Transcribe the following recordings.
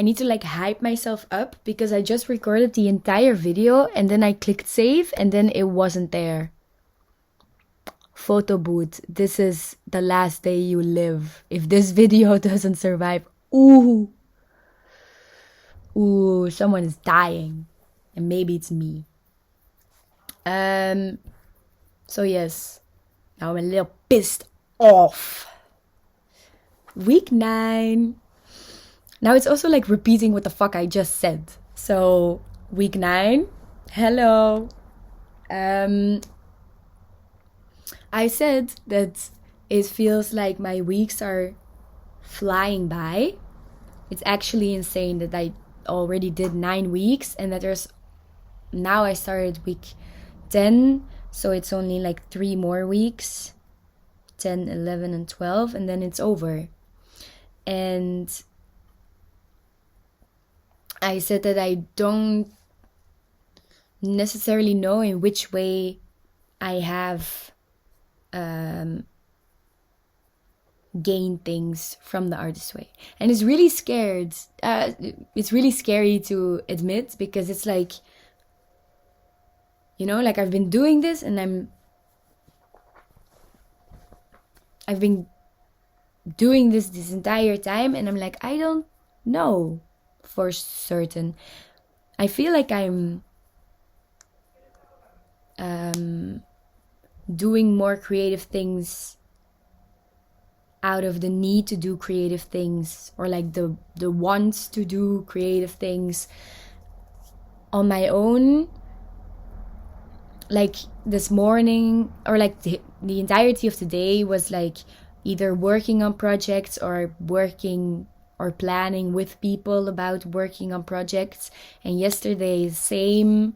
I need to like hype myself up because I just recorded the entire video and then I clicked save and then it wasn't there. Photo booth, this is the last day you live. If this video doesn't survive, ooh, someone is dying. And maybe it's me. So yes, now I'm a little pissed off. Week 9. Now it's also like repeating what the fuck I just said. So week 9, hello. I said that it feels like my weeks are flying by. It's actually insane that I already did 9 weeks and that now I started week 10, so it's only like 3 more weeks, 10, 11, and 12, and then it's over. And I said that I don't necessarily know in which way I have gained things from the artist way. And it's really it's really scary to admit, because it's like, you know, like I've been doing this and I've been doing this entire time, and I'm like, I don't know for certain. I feel like I'm doing more creative things out of the need to do creative things, or like the wants to do creative things on my own. Like this morning, or like the entirety of the day was like either working on projects or working or planning with people about working on projects. And yesterday, same.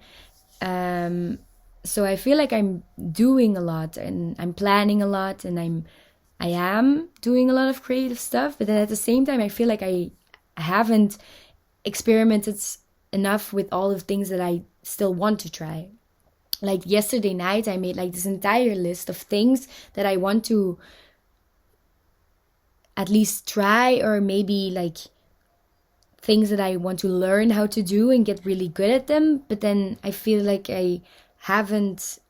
So I feel like I'm doing a lot and I'm planning a lot and I am doing a lot of creative stuff. But then at the same time, I feel like I haven't experimented enough with all of the things that I still want to try. Like yesterday night, I made like this entire list of things that I want to at least try, or maybe like things that I want to learn how to do and get really good at them. But then I feel like I haven't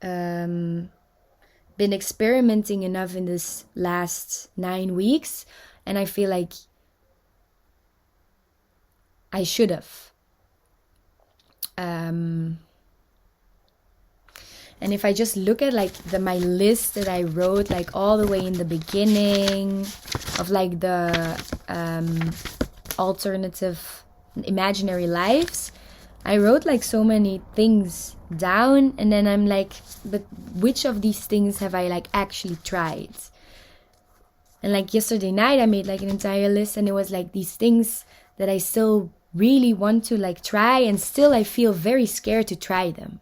been experimenting enough in this last 9 weeks, and I feel like I should have. And if I just look at like my list that I wrote like all the way in the beginning of like the alternative imaginary lives, I wrote like so many things down, and then I'm like, but which of these things have I like actually tried? And like yesterday night I made like an entire list, and it was like these things that I still really want to like try, and still I feel very scared to try them.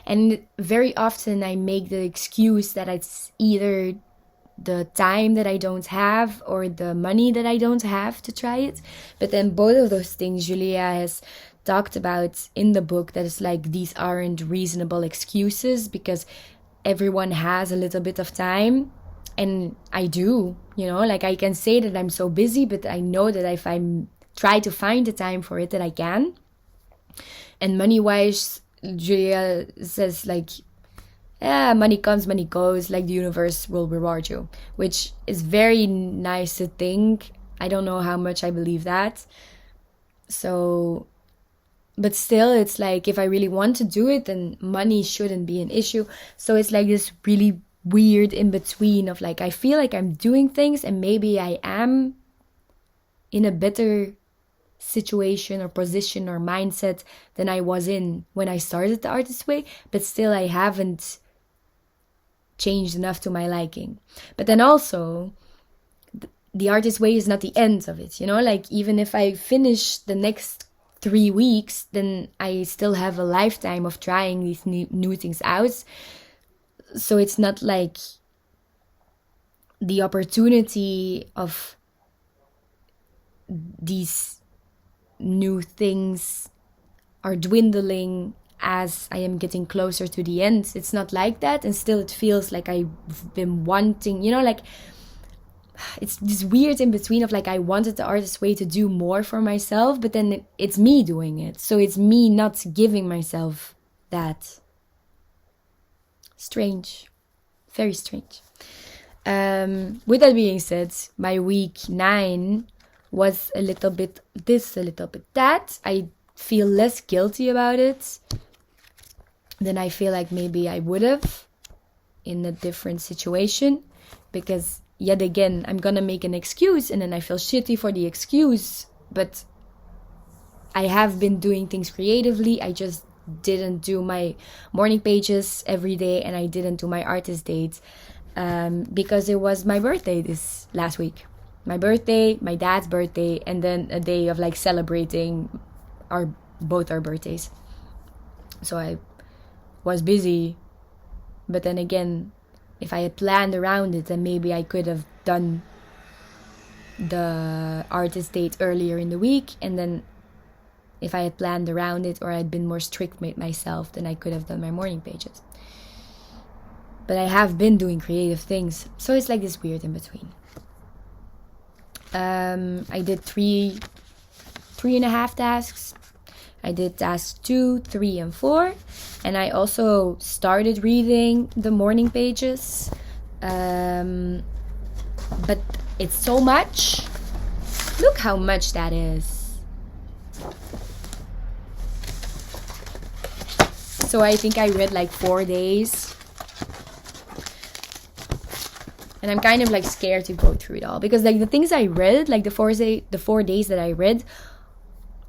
And very often I make the excuse that it's either the time that I don't have or the money that I don't have to try it. But then both of those things Julia has talked about in the book, that is like, these aren't reasonable excuses, because everyone has a little bit of time. And I do, you know, like I can say that I'm so busy, but I know that if I try to find the time for it, that I can. And money-wise, Julia says like, yeah, money comes, money goes, like the universe will reward you, which is very nice to think. I don't know how much I believe that. So, but still, it's like, if I really want to do it, then money shouldn't be an issue. So it's like this really weird in between of like, I feel like I'm doing things and maybe I am in a better situation or position or mindset than I was in when I started the Artist Way, but still I haven't changed enough to my liking. But then also, the Artist Way is not the end of it, you know, like even if I finish the next 3 weeks, then I still have a lifetime of trying these new things out. So it's not like the opportunity of these new things are dwindling as I am getting closer to the end. It's not like that. And still it feels like I've been wanting, you know, like it's this weird in between of like I wanted the artist way to do more for myself, but then it's me doing it. So it's me not giving myself that. Strange. Very strange. With that being said, my week 9 was a little bit this, a little bit that. I feel less guilty about it than I feel like maybe I would have in a different situation, because yet again I'm gonna make an excuse and then I feel shitty for the excuse. But I have been doing things creatively. I just didn't do my morning pages every day, and I didn't do my artist dates because it was my birthday this last week. My birthday, my dad's birthday, and then a day of like celebrating both our birthdays. So I was busy, but then again, if I had planned around it, then maybe I could have done the artist date earlier in the week, and then if I had planned around it or I'd been more strict with myself, then I could have done my morning pages. But I have been doing creative things, so it's like this weird in between. I did 3.5 tasks. I did tasks 2, 3, and 4. And I also started reading the morning pages. But it's so much. Look how much that is. So I think I read like 4 days. And I'm kind of like scared to go through it all, because like the things I read, like the 4 days that I read,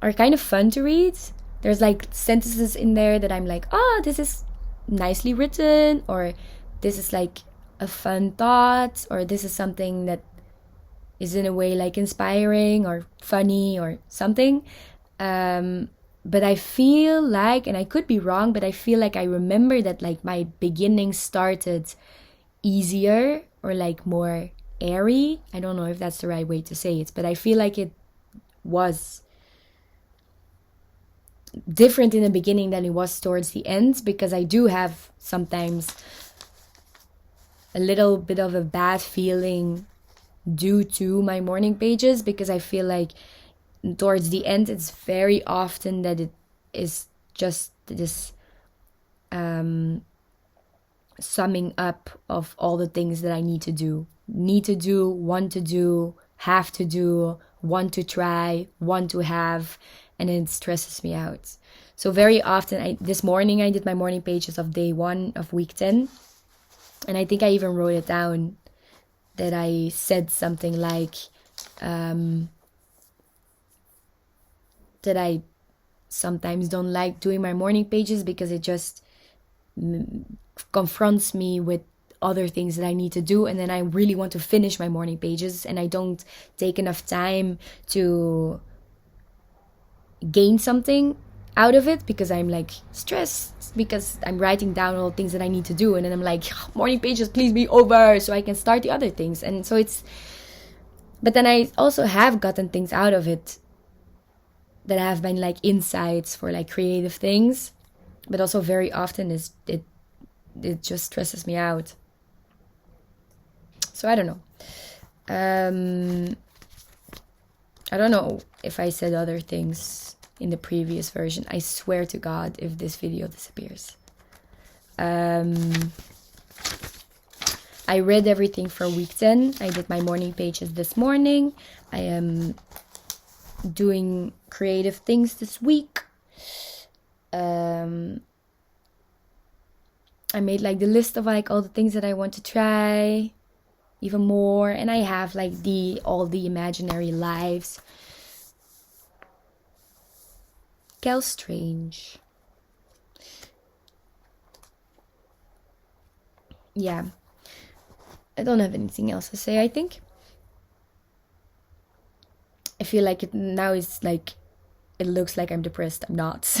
are kind of fun to read. There's like sentences in there that I'm like, oh, this is nicely written, or this is like a fun thought, or this is something that is in a way like inspiring or funny or something. But I feel like, and I could be wrong, but I feel like I remember that like my beginning started easier or like more airy. I don't know if that's the right way to say it, but I feel like it was different in the beginning than it was towards the end, because I do have sometimes a little bit of a bad feeling due to my morning pages, because I feel like towards the end it's very often that it is just this summing up of all the things that I need to do, want to do, have to do, want to try, want to have, and it stresses me out. So very often, this morning I did my morning pages of day 1 of week 10, and I think I even wrote it down, that I said something like that I sometimes don't like doing my morning pages because it just confronts me with other things that I need to do, and then I really want to finish my morning pages, and I don't take enough time to gain something out of it, because I'm like stressed because I'm writing down all the things that I need to do, and then I'm like, morning pages, please be over so I can start the other things. And so but then I also have gotten things out of it that have been like insights for like creative things, but also very often it just stresses me out. So I don't know. I don't know if I said other things in the previous version. I swear to God if this video disappears. I read everything for week 10. I did my morning pages this morning. I am doing creative things this week. I made like the list of like all the things that I want to try even more, and I have like all the imaginary lives. Kel Strange. Yeah, I don't have anything else to say. I think I feel like it now is like it looks like I'm depressed. I'm not.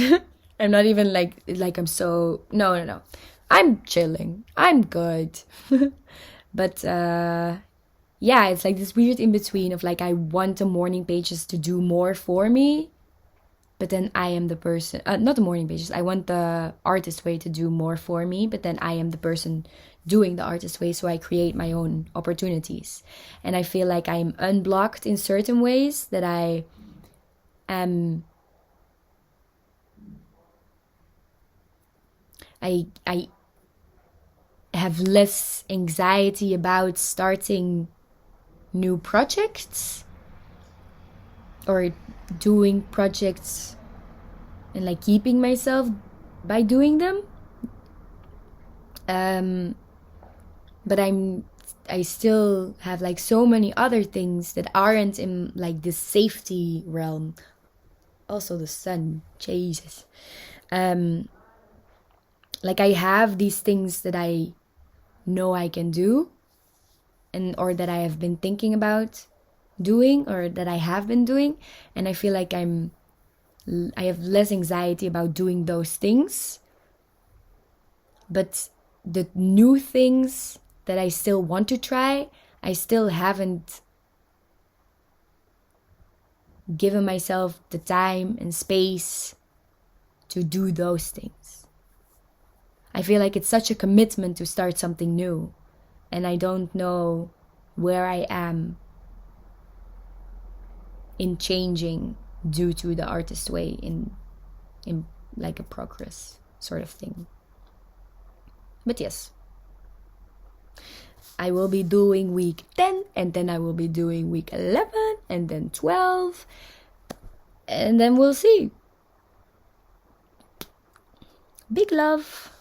I'm not even like I'm so no. I'm chilling. I'm good. But yeah, it's like this weird in between of like I want the morning pages to do more for me, but then I am the person, not the morning pages, I want the artist way to do more for me, but then I am the person doing the artist way, so I create my own opportunities. And I feel like I'm unblocked in certain ways, that I am I have less anxiety about starting new projects or doing projects and like keeping myself by doing them. But I still have like so many other things that aren't in like this safety realm. Also the sun, Jesus. Like I have these things that I know I can do, or that I have been thinking about doing, or that I have been doing, and I feel like I have less anxiety about doing those things. But the new things that I still want to try, I still haven't given myself the time and space to do those things. I feel like it's such a commitment to start something new, and I don't know where I am in changing due to the artist way, in like a progress sort of thing. But yes, I will be doing week 10, and then I will be doing week 11, and then 12, and then we'll see. Big love.